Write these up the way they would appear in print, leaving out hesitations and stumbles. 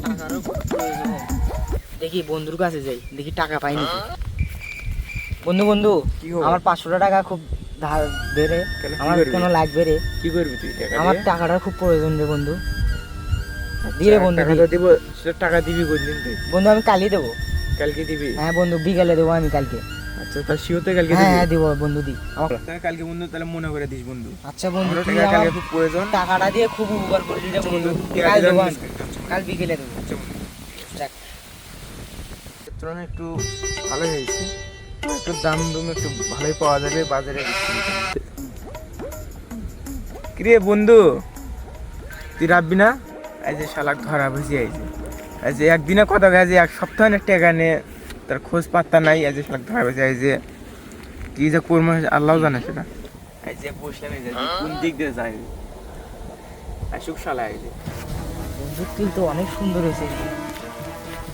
টাকারও খুব প্রয়োজন। দেখি বন্ধুর কাছে যাই, দেখি টাকা পাই নাকি। বন্ধু বন্ধু, আমার 500 টাকা খুব ধার দে রে, আমার কেন লাগবে রে। কি করবি তুই টাকা দিয়ে? আমার টাকাটার খুব প্রয়োজন রে বন্ধু। দিয়ে বন্ধু টাকা দিব, সেটা টাকা দিবি কোনদিন তুই? বন্ধু আমি কালই দেবো। কালকে দিবি? হ্যাঁ বন্ধু, বিকালে দেবো আমি কালকে। আচ্ছা তাহলে শিওতে কালকে হ্যাঁ দিবি? হ্যাঁ দিব বন্ধু, দি তাহলে কালকে বন্ধু তাহলে মনে করে দিস বন্ধু। আচ্ছা বন্ধু, আমারও তুই টাকা কালকে আমার খুব প্রয়োজন। টাকাটা দিয়ে খুব উপকার করলি রে বন্ধু। টাকা কাল দিলাম দেবো আজকে। কাল বিকেলে দেবো। আচ্ছা বন্ধু, যাক। তুলনায় একটু ভালোই হয়েছে, একটু দাম দুম একটু ভালোই পাওয়া যাবে বাজারে। কিরে বন্ধু, তুই রাখবি না? এই যে শালাক ধরা বসে আইছে, এই যে একদিনে কথা গেছে, এক সপ্তাহ টাকা নে, তার খোঁজ পাত্তা নাই। এই যে শালাক ধরা বসে, এই যে কি যে করবো আল্লাহ জানে সেটা। এই যে বসলাম, এই যে কোন দিক দিয়ে যায় আসুক শালা। এই যে বন্ধু কিন্তু অনেক সুন্দর হয়েছে।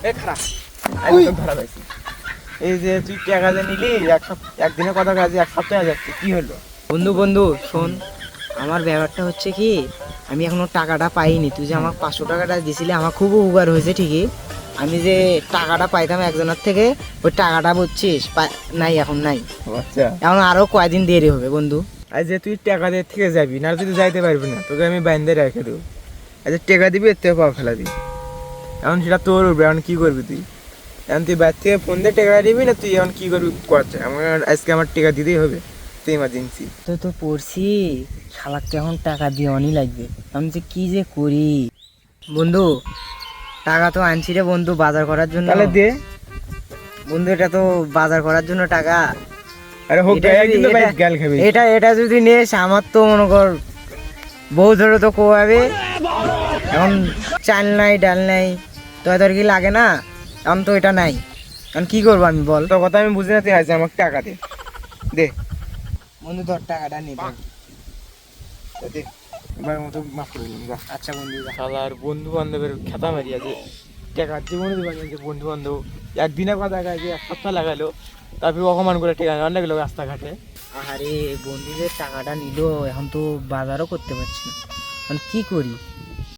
এই খারাপ ধরা পাইছি। এই যে তুই টাকা যে নিলি, একদিনে কথা কাজে এক সপ্তাহ যাচ্ছে, কি হলো? বন্ধু বন্ধু শোন, আমার ব্যাপারটা হচ্ছে কি, আমি এখনো টাকাটা পাইনি। তুই যে আমার 500 টাকাটা দিছিলি, আমার খুব উপকার হয়েছে ঠিকই। আমি যে টাকাটা পাইতাম একজনের থেকে, ওই টাকাটা বুঝছিস নাই, এখন নাই। আচ্ছা, এখন আরো কয়দিন দেরি হবে বন্ধু। আজ যে তুই টাকা দিয়ে থেকে যাবি না, যদি যাইতে পারবি না, তোকে আমি বাইন্দে রেখে দেবো। আচ্ছা টাকা দিবি, এর থেকে পাওয়া ফেলা দিবি। এখন সেটা তোর উপরে, এখন কি করবি তুই? এখন তুই বাইর থেকে ফোন দিয়ে টাকা দিবি না, তুই এখন কি করবি করছে? আমার আজকে আমার টাকা দিতেই হবে, তো ইমার্জেন্সি। তো পড়ছি, শালাককে এখন টাকা দিয়ে অনই লাগবে। আমি যে কি যে করি বন্ধু। টাকা তো আনছি রে বন্ধু বাজার করার জন্য। তাহলে দে বন্ধু, এটা তো বাজার করার জন্য টাকা। আরে হোক, কিন্তু ভাই গাল খাবি। এটা যদি নেস, আমার তো মনে কর বউ ধরে তো কোয়াবে। এখন চাল নাই ডাল নাই, তোর কি লাগে না? এখন তো এটা নাই, এখন কি করবো আমি বল। তোর কথা আমি বুঝি না, তুই আছে আমাকে টাকা দে, দে বন্ধু তোর টাকাটা নে। দে, এবার মতো মাফ করে দিলাম, যা। আচ্ছা বন্ধু, শালার বন্ধু বান্ধবের খেতা মারি আছে, টাকা জীবনে দিবেন যে বন্ধু বান্ধব একদিনে কথা গাইছে, এক সপ্তাহ লাগালো, তারপরে অপমান করে ঠিক আছে অনেক লোক রাস্তাঘাটে। আরে বন্ধু যে টাকাটা নিল, এখন তো বাজারও করতে পারছি না, এখন কি করি।